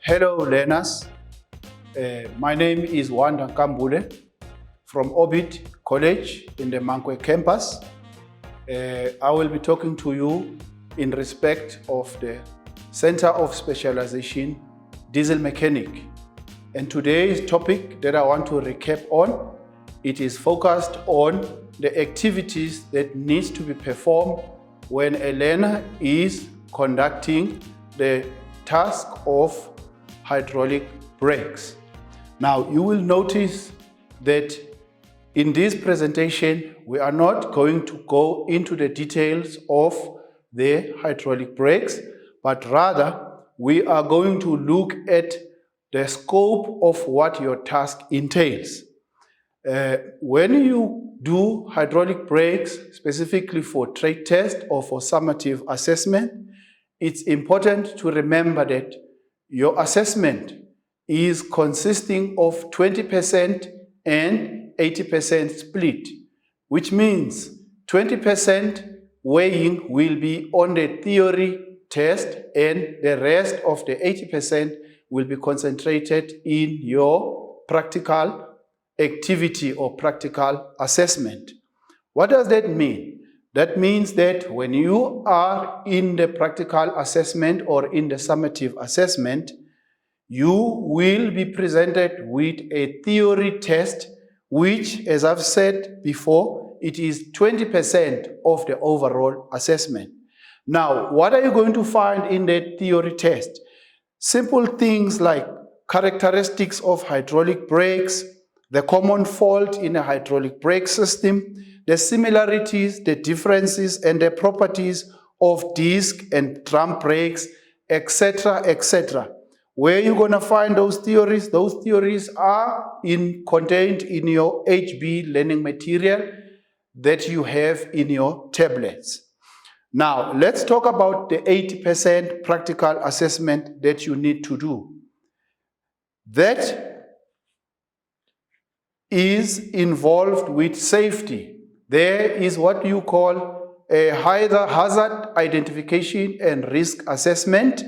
Hello learners, my name is Wanda Kambule from Orbit College in the Mankwe campus. I will be talking to you in respect of the Center of Specialization Diesel Mechanic. And today's topic that I want to recap on, it is focused on the activities that needs to be performed when a learner is conducting the task of hydraulic brakes. Now, you will notice that in this presentation, we are not going to go into the details of the hydraulic brakes, but rather we are going to look at the scope of what your task entails. When you do hydraulic brakes, specifically for trade test or for summative assessment, it's important to remember that your assessment is consisting of 20% and 80% split, which means 20% weighing will be on the theory test and the rest of the 80% will be concentrated in your practical activity or practical assessment. What does that mean? That means that when you are in the practical assessment or in the summative assessment, you will be presented with a theory test, which, as I've said before, it is 20% of the overall assessment. Now, what are you going to find in that theory test? Simple things like characteristics of hydraulic brakes, the common fault in a hydraulic brake system, the similarities, the differences, and the properties of disc and drum brakes, etc., etc. Where you're going to find those theories? Those theories are contained in your HB learning material that you have in your tablets. Now, let's talk about the 80% practical assessment that you need to do. That is involved with safety. There is what you call a hazard identification and risk assessment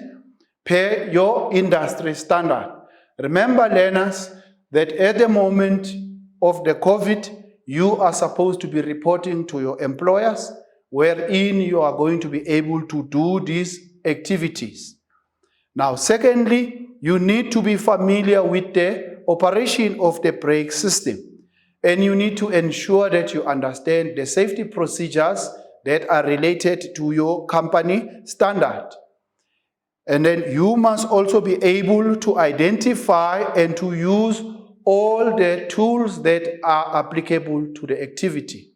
per your industry standard. Remember, learners, that at the moment of the COVID, you are supposed to be reporting to your employers, wherein you are going to be able to do these activities. Now, secondly, you need to be familiar with the operation of the brake system. And you need to ensure that you understand the safety procedures that are related to your company standard. And then you must also be able to identify and to use all the tools that are applicable to the activity.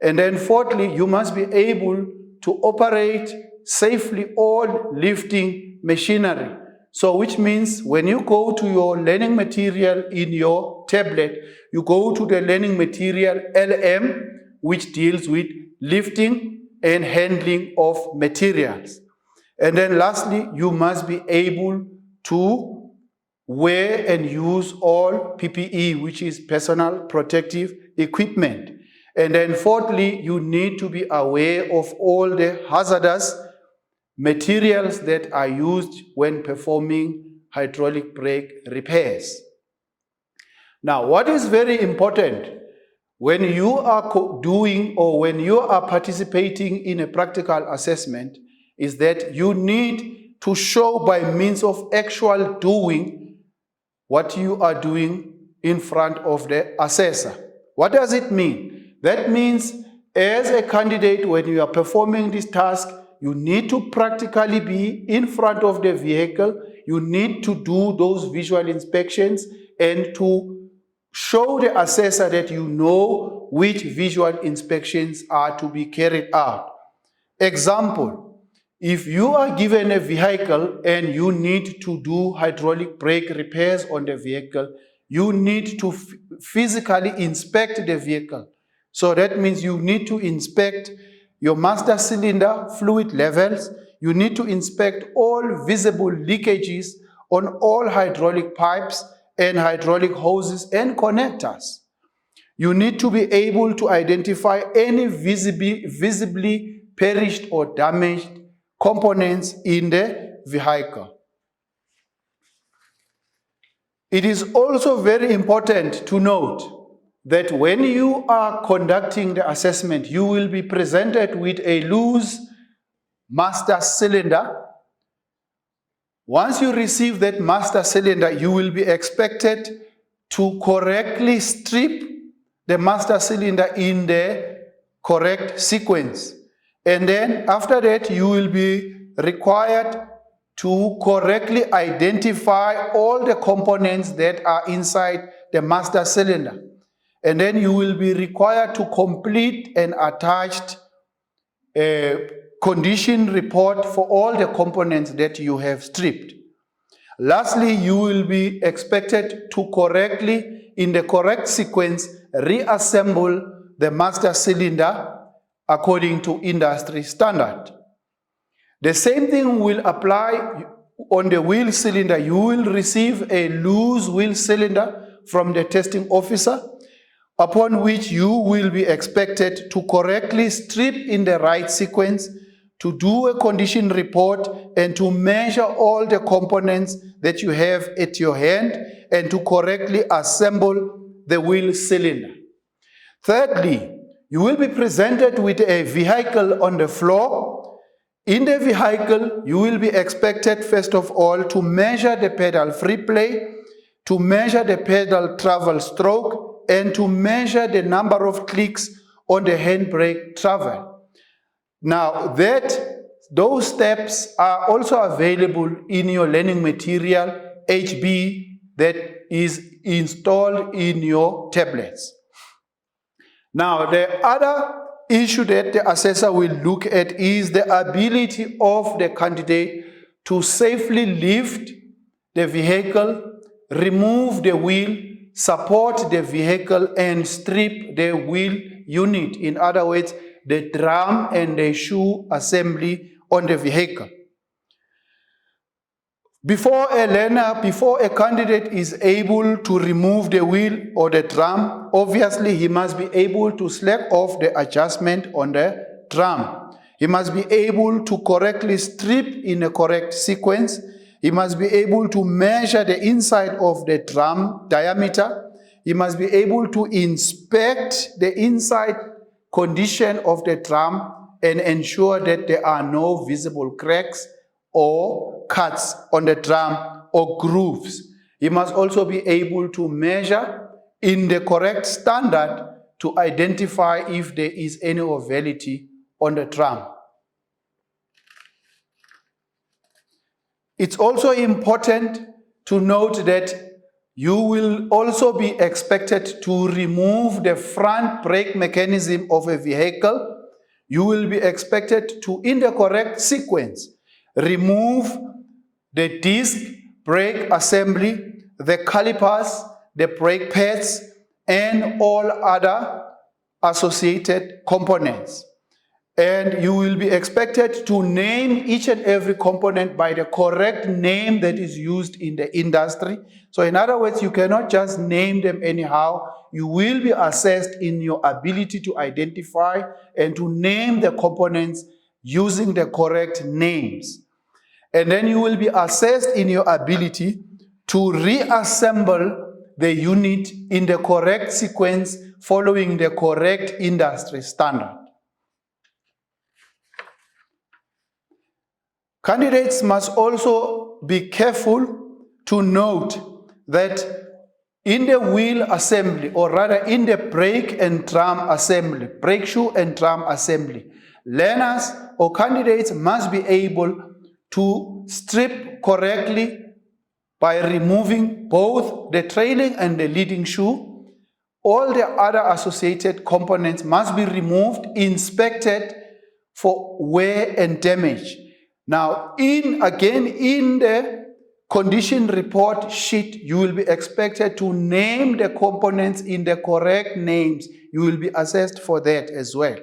And then fourthly, you must be able to operate safely all lifting machinery. So which means when you go to your learning material in your tablet, you go to the learning material LM, which deals with lifting and handling of materials. And then lastly, you must be able to wear and use all PPE, which is personal protective equipment. And then fourthly, you need to be aware of all the hazardous materials that are used when performing hydraulic brake repairs. Now, what is very important when you are doing or when you are participating in a practical assessment is that you need to show by means of actual doing what you are doing in front of the assessor. What does it mean? That means as a candidate, when you are performing this task, you need to practically be in front of the vehicle. You need to do those visual inspections and to show the assessor that you know which visual inspections are to be carried out. Example, if you are given a vehicle and you need to do hydraulic brake repairs on the vehicle, you need to physically inspect the vehicle. So that means you need to inspect your master cylinder fluid levels. You need to inspect all visible leakages on all hydraulic pipes and hydraulic hoses and connectors. You need to be able to identify any visibly perished or damaged components in the vehicle. It is also very important to note that when you are conducting the assessment, you will be presented with a loose master cylinder. Once you receive that master cylinder, you will be expected to correctly strip the master cylinder in the correct sequence. And then after that, you will be required to correctly identify all the components that are inside the master cylinder. And then you will be required to complete an attached condition report for all the components that you have stripped. Lastly, you will be expected to correctly, in the correct sequence, reassemble the master cylinder according to industry standard. The same thing will apply on the wheel cylinder. You will receive a loose wheel cylinder from the testing officer, upon which you will be expected to correctly strip in the right sequence, to do a condition report, and to measure all the components that you have at your hand, and to correctly assemble the wheel cylinder. Thirdly, you will be presented with a vehicle on the floor. In the vehicle, you will be expected, first of all, to measure the pedal free play, to measure the pedal travel stroke, and to measure the number of clicks on the handbrake travel. Now, those steps are also available in your learning material, HB, that is installed in your tablets. Now, the other issue that the assessor will look at is the ability of the candidate to safely lift the vehicle, remove the wheel, support the vehicle, and strip the wheel unit. In other words, the drum and the shoe assembly on the vehicle. Before a candidate is able to remove the wheel or the drum, obviously he must be able to slack off the adjustment on the drum. He must be able to correctly strip in a correct sequence. He must be able to measure the inside of the drum diameter. He must be able to inspect the inside condition of the drum and ensure that there are no visible cracks or cuts on the drum or grooves. He must also be able to measure in the correct standard to identify if there is any ovality on the drum. It's also important to note that you will also be expected to remove the front brake mechanism of a vehicle. You will be expected to, in the correct sequence, remove the disc brake assembly, the calipers, the brake pads, and all other associated components. And you will be expected to name each and every component by the correct name that is used in the industry. So in other words, you cannot just name them anyhow. You will be assessed in your ability to identify and to name the components using the correct names. And then you will be assessed in your ability to reassemble the unit in the correct sequence following the correct industry standard. Candidates must also be careful to note that in the wheel assembly, or rather in the brake and drum assembly, brake shoe and drum assembly, learners or candidates must be able to strip correctly by removing both the trailing and the leading shoe. All the other associated components must be removed, inspected for wear and damage. Now, in the condition report sheet, you will be expected to name the components in the correct names. You will be assessed for that as well.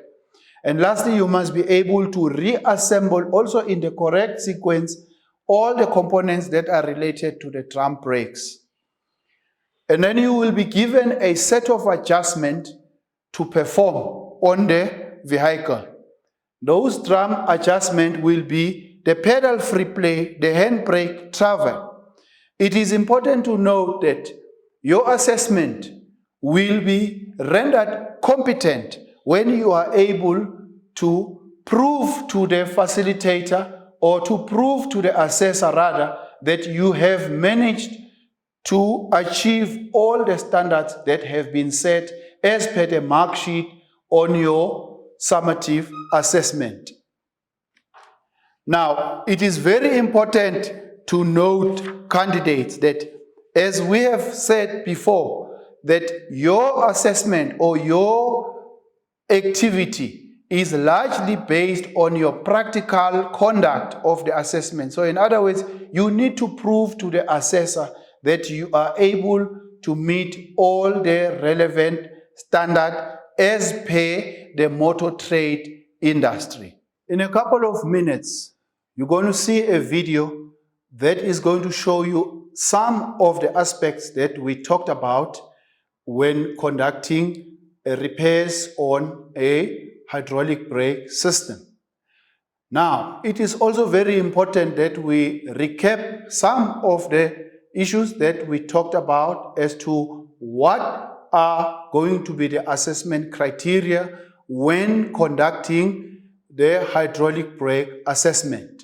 And lastly, you must be able to reassemble also in the correct sequence all the components that are related to the drum brakes. And then you will be given a set of adjustments to perform on the vehicle. Those drum adjustments will be the pedal free play, the handbrake travel. It is important to note that your assessment will be rendered competent when you are able to prove to the facilitator or to prove to the assessor rather that you have managed to achieve all the standards that have been set as per the mark sheet on your summative assessment. Now, it is very important to note, candidates, that as we have said before, that your assessment or your activity is largely based on your practical conduct of the assessment. So in other words, you need to prove to the assessor that you are able to meet all the relevant standards as per the motor trade industry. In a couple of minutes, you're going to see a video that is going to show you some of the aspects that we talked about when conducting repairs on a hydraulic brake system. Now, it is also very important that we recap some of the issues that we talked about as to what are going to be the assessment criteria when conducting the hydraulic brake assessment.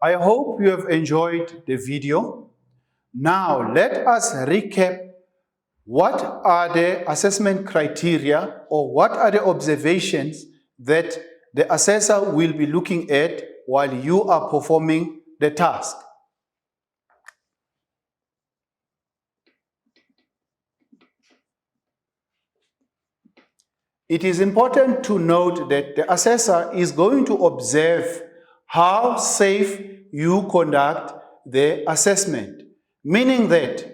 I hope you have enjoyed the video. Now, let us recap what are the assessment criteria or what are the observations that the assessor will be looking at while you are performing the task. It is important to note that the assessor is going to observe how safe you conduct the assessment, meaning that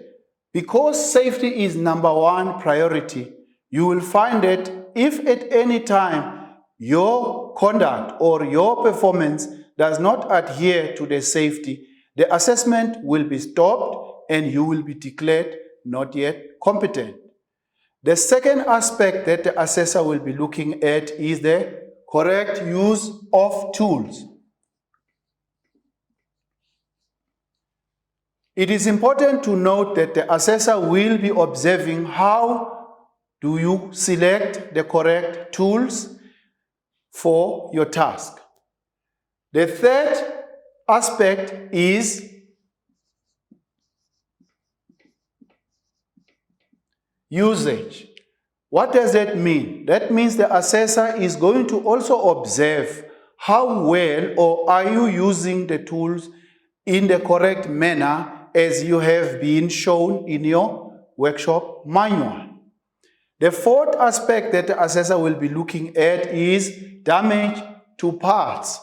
because safety is number one priority, you will find that if at any time your conduct or your performance does not adhere to the safety, the assessment will be stopped and you will be declared not yet competent. The second aspect that the assessor will be looking at is the correct use of tools. It is important to note that the assessor will be observing how do you select the correct tools for your task. The third aspect is usage. What does that mean? That means the assessor is going to also observe how well or are you using the tools in the correct manner as you have been shown in your workshop manual. The fourth aspect that the assessor will be looking at is damage to parts.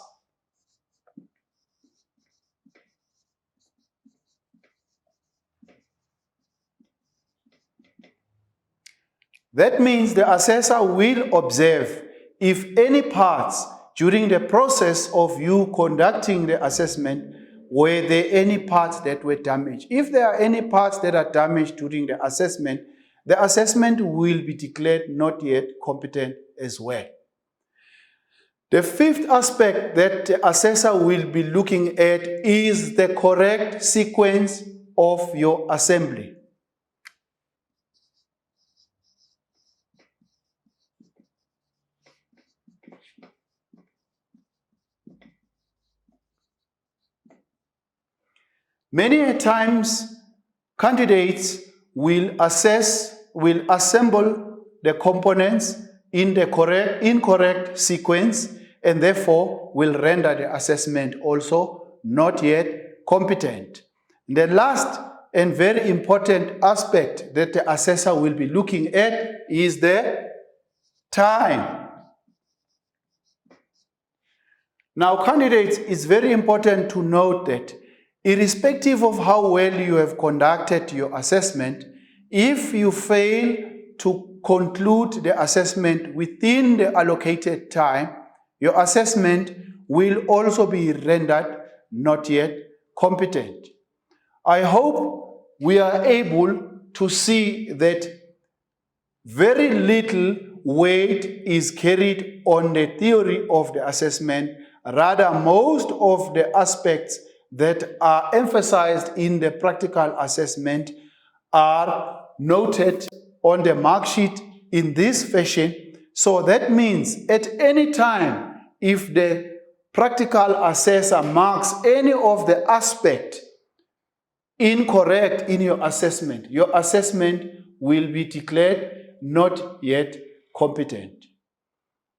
That means the assessor will observe if any parts during the process of you conducting the assessment, were there any parts that were damaged. If there are any parts that are damaged during the assessment will be declared not yet competent as well. The fifth aspect that the assessor will be looking at is the correct sequence of your assembly. Many times, candidates will assemble the components in the incorrect sequence and therefore will render the assessment also not yet competent. The last and very important aspect that the assessor will be looking at is the time. Now, candidates, it's very important to note that irrespective of how well you have conducted your assessment, if you fail to conclude the assessment within the allocated time, your assessment will also be rendered not yet competent. I hope we are able to see that very little weight is carried on the theory of the assessment. Rather, most of the aspects that are emphasized in the practical assessment are noted on the mark sheet in this fashion. So that means at any time, if the practical assessor marks any of the aspect incorrect in your assessment will be declared not yet competent.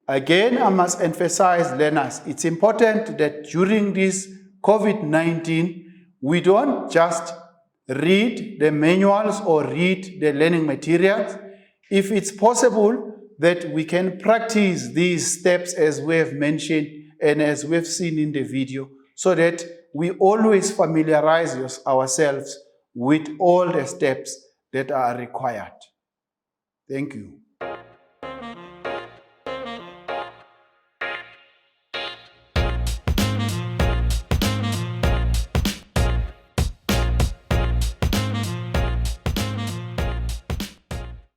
Again, I must emphasize, learners, it's important that during this COVID-19, we don't just read the manuals or read the learning materials. If it's possible that we can practice these steps as we have mentioned and as we've seen in the video, so that we always familiarize ourselves with all the steps that are required. Thank you.